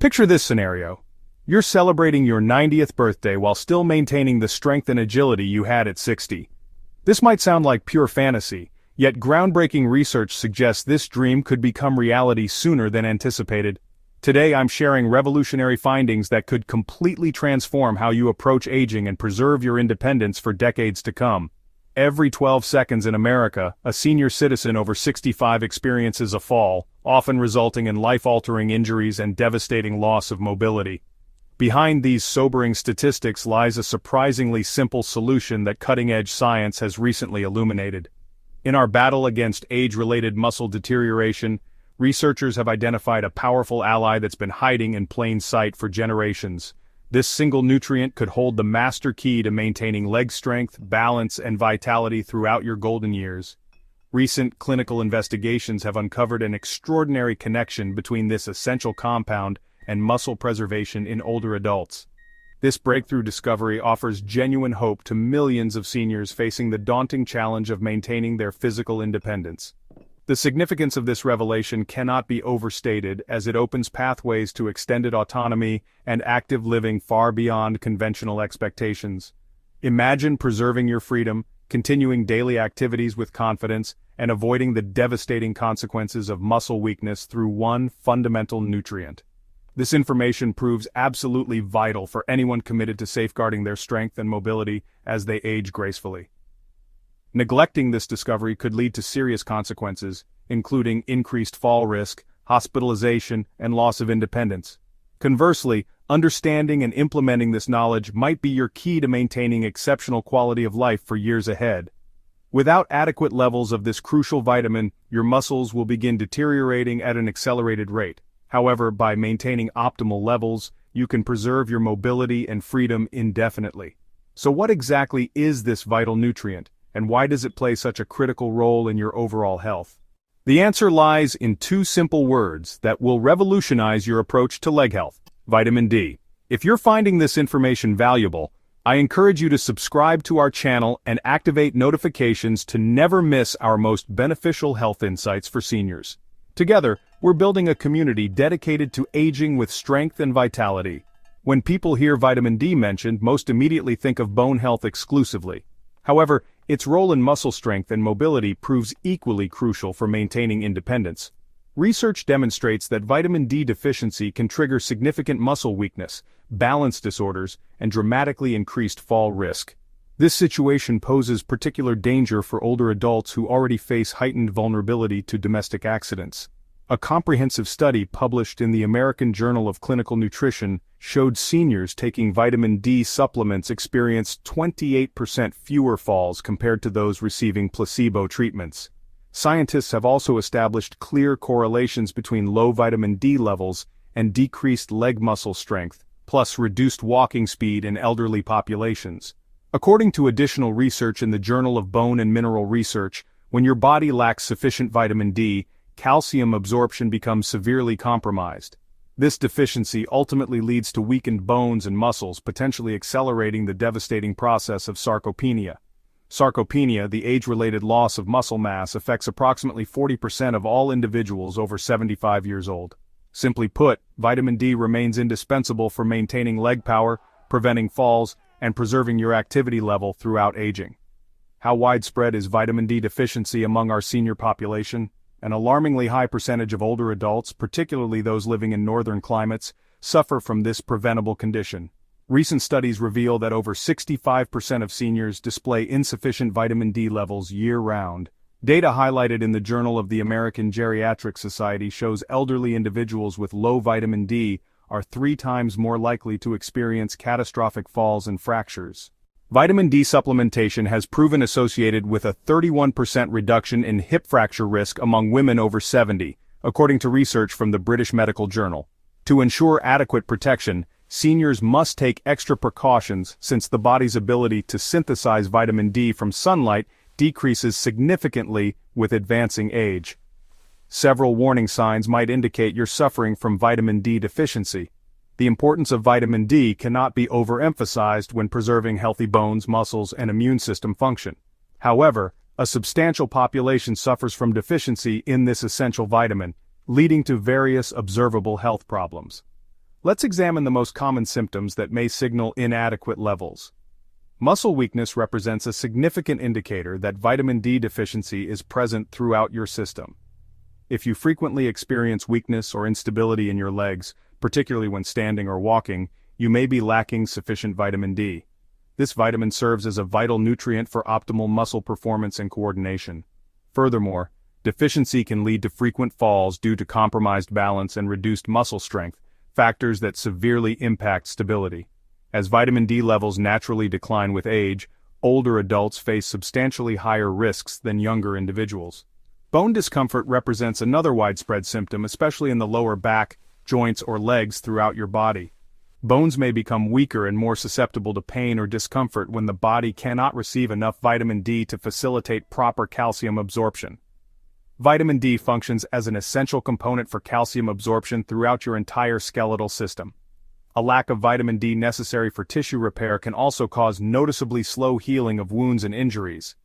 Picture this scenario. You're celebrating your 90th birthday while still maintaining the strength and agility you had at 60. This might sound like pure fantasy, yet groundbreaking research suggests this dream could become reality sooner than anticipated. Today I'm sharing revolutionary findings that could completely transform how you approach aging and preserve your independence for decades to come. Every 12 seconds in America, a senior citizen over 65 experiences a fall, often resulting in life-altering injuries and devastating loss of mobility. Behind these sobering statistics lies a surprisingly simple solution that cutting-edge science has recently illuminated. In our battle against age-related muscle deterioration, researchers have identified a powerful ally that's been hiding in plain sight for generations. This single nutrient could hold the master key to maintaining leg strength, balance, and vitality throughout your golden years. Recent clinical investigations have uncovered an extraordinary connection between this essential compound and muscle preservation in older adults. This breakthrough discovery offers genuine hope to millions of seniors facing the daunting challenge of maintaining their physical independence. The significance of this revelation cannot be overstated, as it opens pathways to extended autonomy and active living far beyond conventional expectations. Imagine preserving your freedom, continuing daily activities with confidence, and avoiding the devastating consequences of muscle weakness through one fundamental nutrient. This information proves absolutely vital for anyone committed to safeguarding their strength and mobility as they age gracefully. Neglecting this discovery could lead to serious consequences, including increased fall risk, hospitalization, and loss of independence. Conversely, understanding and implementing this knowledge might be your key to maintaining exceptional quality of life for years ahead. Without adequate levels of this crucial vitamin, your muscles will begin deteriorating at an accelerated rate. However, by maintaining optimal levels, you can preserve your mobility and freedom indefinitely. So what exactly is this vital nutrient, and why does it play such a critical role in your overall health? The answer lies in two simple words that will revolutionize your approach to leg health: vitamin D. If you're finding this information valuable, I encourage you to subscribe to our channel and activate notifications to never miss our most beneficial health insights for seniors. Together, we're building a community dedicated to aging with strength and vitality. When people hear vitamin D mentioned, most immediately think of bone health exclusively. However, its role in muscle strength and mobility proves equally crucial for maintaining independence. Research demonstrates that vitamin D deficiency can trigger significant muscle weakness, balance disorders, and dramatically increased fall risk. This situation poses particular danger for older adults who already face heightened vulnerability to domestic accidents. A comprehensive study published in the American Journal of Clinical Nutrition showed seniors taking vitamin D supplements experienced 28% fewer falls compared to those receiving placebo treatments. Scientists have also established clear correlations between low vitamin D levels and decreased leg muscle strength, plus reduced walking speed in elderly populations. According to additional research in the Journal of Bone and Mineral Research, when your body lacks sufficient vitamin D, calcium absorption becomes severely compromised. This deficiency ultimately leads to weakened bones and muscles, potentially accelerating the devastating process of sarcopenia. Sarcopenia, the age-related loss of muscle mass, affects approximately 40% of all individuals over 75 years old. Simply put, vitamin D remains indispensable for maintaining leg power, preventing falls, and preserving your activity level throughout aging. How widespread is vitamin D deficiency among our senior population? An alarmingly high percentage of older adults, particularly those living in northern climates, suffer from this preventable condition. Recent studies reveal that over 65% of seniors display insufficient vitamin D levels year-round. Data highlighted in the Journal of the American Geriatric Society shows elderly individuals with low vitamin D are 3 times more likely to experience catastrophic falls and fractures. Vitamin D supplementation has proven associated with a 31% reduction in hip fracture risk among women over 70, according to research from the British Medical Journal. To ensure adequate protection, seniors must take extra precautions since the body's ability to synthesize vitamin D from sunlight decreases significantly with advancing age. Several warning signs might indicate you're suffering from vitamin D deficiency. The importance of vitamin D cannot be overemphasized when preserving healthy bones, muscles, and immune system function. However, a substantial population suffers from deficiency in this essential vitamin, leading to various observable health problems. Let's examine the most common symptoms that may signal inadequate levels. Muscle weakness represents a significant indicator that vitamin D deficiency is present throughout your system. If you frequently experience weakness or instability in your legs, particularly when standing or walking, you may be lacking sufficient vitamin D. This vitamin serves as a vital nutrient for optimal muscle performance and coordination. Furthermore, deficiency can lead to frequent falls due to compromised balance and reduced muscle strength, factors that severely impact stability. As vitamin D levels naturally decline with age, older adults face substantially higher risks than younger individuals. Bone discomfort represents another widespread symptom, especially in the lower back, joints, or legs throughout your body. Bones may become weaker and more susceptible to pain or discomfort when the body cannot receive enough vitamin D to facilitate proper calcium absorption. Vitamin D functions as an essential component for calcium absorption throughout your entire skeletal system. A lack of vitamin D necessary for tissue repair can also cause noticeably slow healing of wounds and injuries.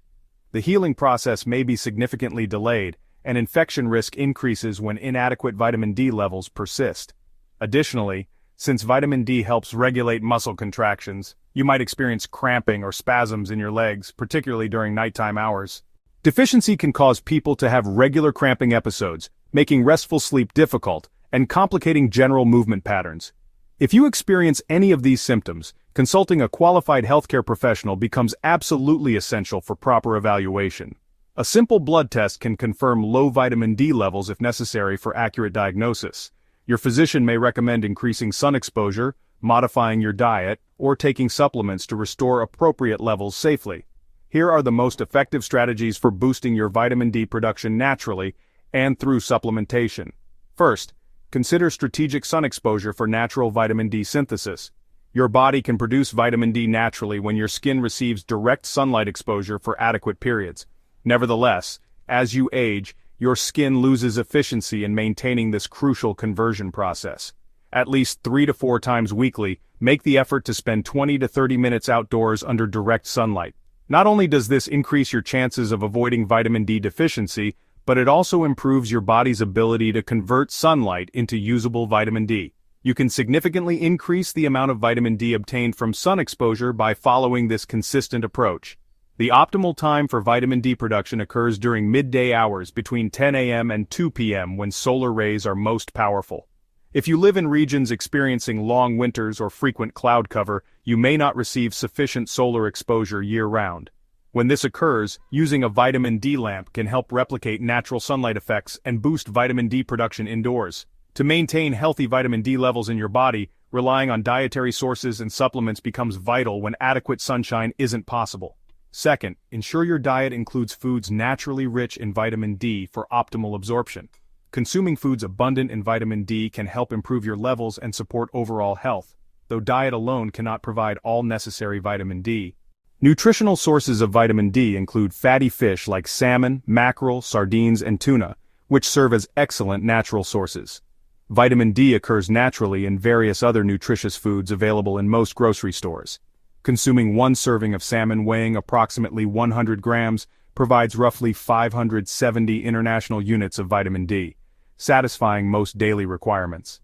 The healing process may be significantly delayed, and infection risk increases when inadequate vitamin D levels persist. Additionally, since vitamin D helps regulate muscle contractions, you might experience cramping or spasms in your legs, particularly during nighttime hours. Deficiency can cause people to have regular cramping episodes, making restful sleep difficult, and complicating general movement patterns. If you experience any of these symptoms, consulting a qualified healthcare professional becomes absolutely essential for proper evaluation. A simple blood test can confirm low vitamin D levels if necessary for accurate diagnosis. Your physician may recommend increasing sun exposure, modifying your diet, or taking supplements to restore appropriate levels safely. Here are the most effective strategies for boosting your vitamin D production naturally and through supplementation. First, consider strategic sun exposure for natural vitamin D synthesis. Your body can produce vitamin D naturally when your skin receives direct sunlight exposure for adequate periods. Nevertheless, as you age, your skin loses efficiency in maintaining this crucial conversion process. At least 3 to 4 times weekly, make the effort to spend 20 to 30 minutes outdoors under direct sunlight. Not only does this increase your chances of avoiding vitamin D deficiency, but it also improves your body's ability to convert sunlight into usable vitamin D. You can significantly increase the amount of vitamin D obtained from sun exposure by following this consistent approach. The optimal time for vitamin D production occurs during midday hours between 10 a.m. and 2 p.m. when solar rays are most powerful. If you live in regions experiencing long winters or frequent cloud cover, you may not receive sufficient solar exposure year-round. When this occurs, using a vitamin D lamp can help replicate natural sunlight effects and boost vitamin D production indoors. To maintain healthy vitamin D levels in your body, relying on dietary sources and supplements becomes vital when adequate sunshine isn't possible. Second, ensure your diet includes foods naturally rich in vitamin D for optimal absorption. Consuming foods abundant in vitamin D can help improve your levels and support overall health, though diet alone cannot provide all necessary vitamin D. Nutritional sources of vitamin D include fatty fish like salmon, mackerel, sardines, and tuna, which serve as excellent natural sources. Vitamin D occurs naturally in various other nutritious foods available in most grocery stores. Consuming one serving of salmon weighing approximately 100 grams provides roughly 570 international units of vitamin D, satisfying most daily requirements.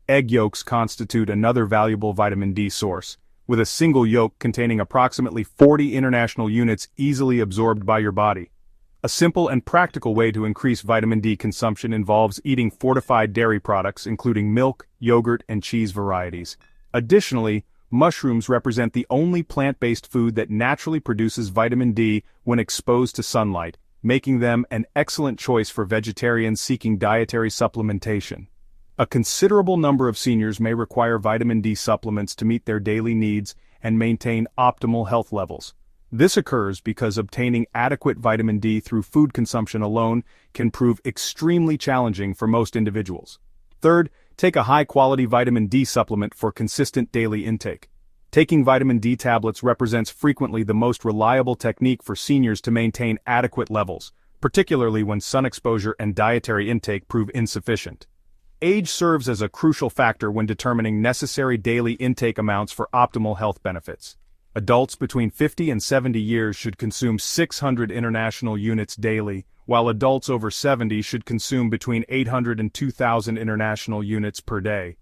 Egg yolks constitute another valuable vitamin D source, with a single yolk containing approximately 40 international units easily absorbed by your body. A simple and practical way to increase vitamin D consumption involves eating fortified dairy products including milk, yogurt, and cheese varieties. Additionally, mushrooms represent the only plant-based food that naturally produces vitamin D when exposed to sunlight, making them an excellent choice for vegetarians seeking dietary supplementation. A considerable number of seniors may require vitamin D supplements to meet their daily needs and maintain optimal health levels. This occurs because obtaining adequate vitamin D through food consumption alone can prove extremely challenging for most individuals. Third, take a high-quality vitamin D supplement for consistent daily intake. Taking vitamin D tablets represents frequently the most reliable technique for seniors to maintain adequate levels, particularly when sun exposure and dietary intake prove insufficient. Age serves as a crucial factor when determining necessary daily intake amounts for optimal health benefits. Adults between 50 and 70 years should consume 600 international units daily, while adults over 70 should consume between 800 and 2,000 international units per day.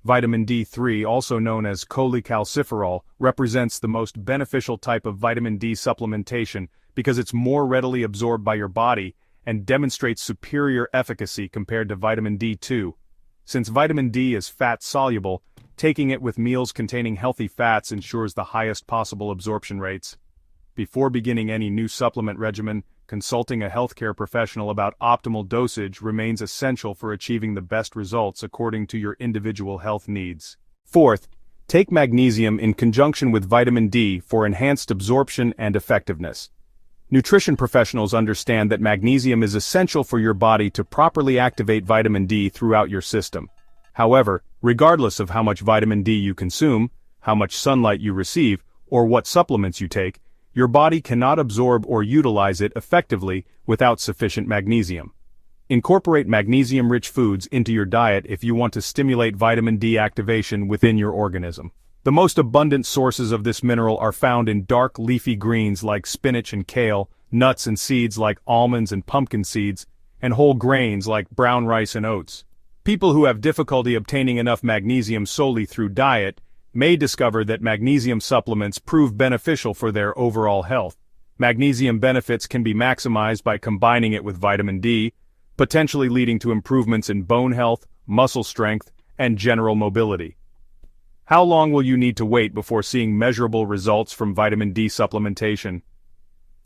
Vitamin D3, also known as cholecalciferol, represents the most beneficial type of vitamin D supplementation because it's more readily absorbed by your body and demonstrates superior efficacy compared to vitamin D2. Since vitamin D is fat-soluble, taking it with meals containing healthy fats ensures the highest possible absorption rates. Before beginning any new supplement regimen, consulting a healthcare professional about optimal dosage remains essential for achieving the best results according to your individual health needs. Fourth, take magnesium in conjunction with vitamin D for enhanced absorption and effectiveness. Nutrition professionals understand that magnesium is essential for your body to properly activate vitamin D throughout your system. However, regardless of how much vitamin D you consume, how much sunlight you receive, or what supplements you take, your body cannot absorb or utilize it effectively without sufficient magnesium. Incorporate magnesium-rich foods into your diet if you want to stimulate vitamin D activation within your organism. The most abundant sources of this mineral are found in dark leafy greens like spinach and kale, nuts and seeds like almonds and pumpkin seeds, and whole grains like brown rice and oats. People who have difficulty obtaining enough magnesium solely through diet may discover that magnesium supplements prove beneficial for their overall health. Magnesium benefits can be maximized by combining it with vitamin D, potentially leading to improvements in bone health, muscle strength, and general mobility. How long will you need to wait before seeing measurable results from vitamin D supplementation?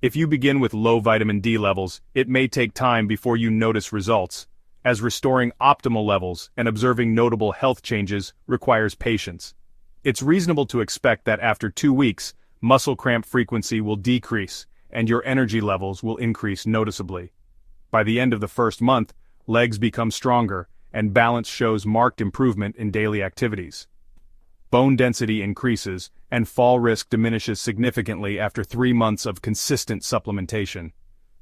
If you begin with low vitamin D levels, it may take time before you notice results, as restoring optimal levels and observing notable health changes requires patience. It's reasonable to expect that after 2 weeks, muscle cramp frequency will decrease, and your energy levels will increase noticeably. By the end of the first month, legs become stronger, and balance shows marked improvement in daily activities. Bone density increases, and fall risk diminishes significantly after 3 months of consistent supplementation.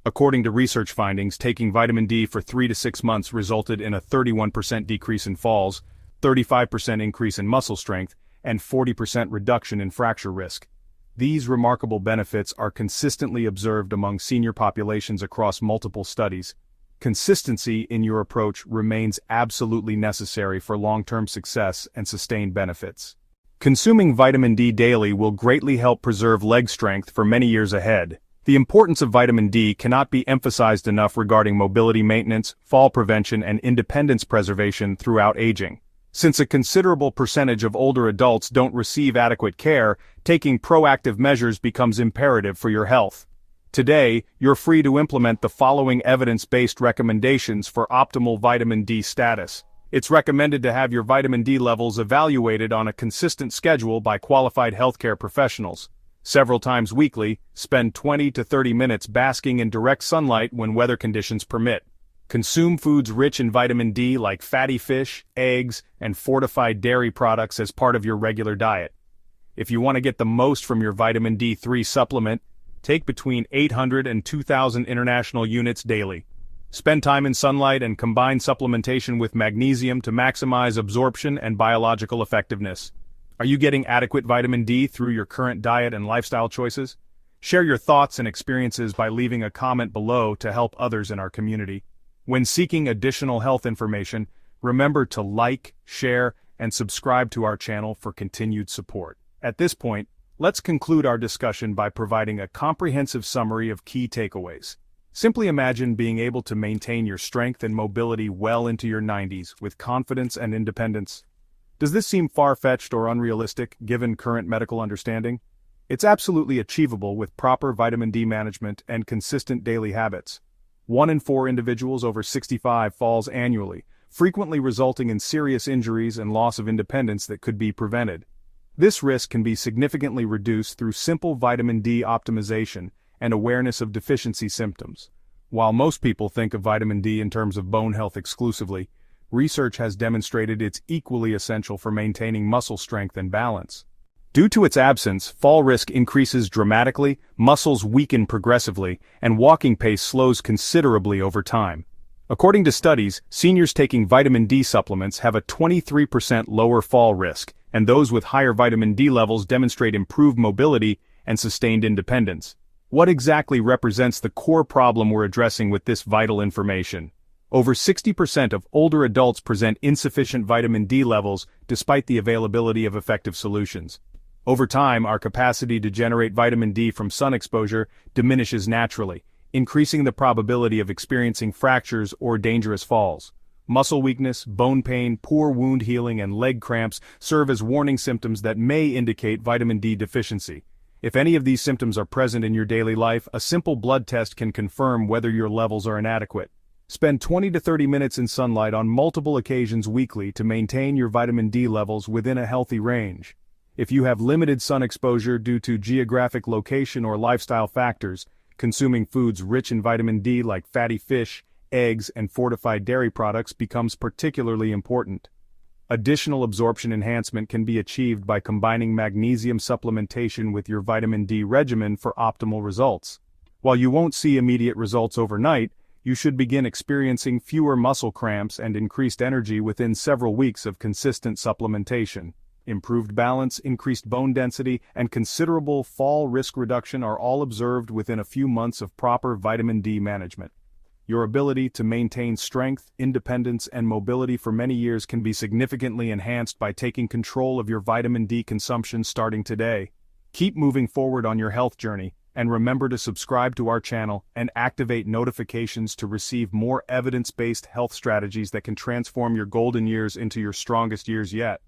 According to research findings, taking vitamin D for 3 to 6 months resulted in a 31% decrease in falls, 35% increase in muscle strength, and 40% reduction in fracture risk. These remarkable benefits are consistently observed among senior populations across multiple studies. Consistency in your approach remains absolutely necessary for long-term success and sustained benefits. Consuming vitamin D daily will greatly help preserve leg strength for many years ahead. The importance of vitamin D cannot be emphasized enough regarding mobility maintenance, fall prevention, and independence preservation throughout aging. Since a considerable percentage of older adults don't receive adequate care, taking proactive measures becomes imperative for your health. Today, you're free to implement the following evidence-based recommendations for optimal vitamin D status. It's recommended to have your vitamin D levels evaluated on a consistent schedule by qualified healthcare professionals. Several times weekly, spend 20 to 30 minutes basking in direct sunlight when weather conditions permit. Consume foods rich in vitamin D like fatty fish, eggs, and fortified dairy products as part of your regular diet. If you want to get the most from your vitamin D3 supplement, take between 800 and 2,000 international units daily. Spend time in sunlight and combine supplementation with magnesium to maximize absorption and biological effectiveness. Are you getting adequate vitamin D through your current diet and lifestyle choices? Share your thoughts and experiences by leaving a comment below to help others in our community. When seeking additional health information, remember to like, share, and subscribe to our channel for continued support. At this point, let's conclude our discussion by providing a comprehensive summary of key takeaways. Simply imagine being able to maintain your strength and mobility well into your 90s with confidence and independence. Does this seem far-fetched or unrealistic, given current medical understanding? It's absolutely achievable with proper vitamin D management and consistent daily habits. 1 in 4 individuals over 65 falls annually, frequently resulting in serious injuries and loss of independence that could be prevented. This risk can be significantly reduced through simple vitamin D optimization and awareness of deficiency symptoms. While most people think of vitamin D in terms of bone health exclusively, research has demonstrated it's equally essential for maintaining muscle strength and balance. Due to its absence, fall risk increases dramatically, muscles weaken progressively, and walking pace slows considerably over time. According to studies, seniors taking vitamin D supplements have a 23% lower fall risk, and those with higher vitamin D levels demonstrate improved mobility and sustained independence. What exactly represents the core problem we're addressing with this vital information? Over 60% of older adults present insufficient vitamin D levels despite the availability of effective solutions. Over time, our capacity to generate vitamin D from sun exposure diminishes naturally, increasing the probability of experiencing fractures or dangerous falls. Muscle weakness, bone pain, poor wound healing, and leg cramps serve as warning symptoms that may indicate vitamin D deficiency. If any of these symptoms are present in your daily life, a simple blood test can confirm whether your levels are inadequate. Spend 20 to 30 minutes in sunlight on multiple occasions weekly to maintain your vitamin D levels within a healthy range. If you have limited sun exposure due to geographic location or lifestyle factors, consuming foods rich in vitamin D like fatty fish, eggs, and fortified dairy products becomes particularly important. Additional absorption enhancement can be achieved by combining magnesium supplementation with your vitamin D regimen for optimal results. While you won't see immediate results overnight, you should begin experiencing fewer muscle cramps and increased energy within several weeks of consistent supplementation. Improved balance, increased bone density, and considerable fall risk reduction are all observed within a few months of proper vitamin D management. Your ability to maintain strength, independence, and mobility for many years can be significantly enhanced by taking control of your vitamin D consumption starting today. Keep moving forward on your health journey, and remember to subscribe to our channel and activate notifications to receive more evidence-based health strategies that can transform your golden years into your strongest years yet.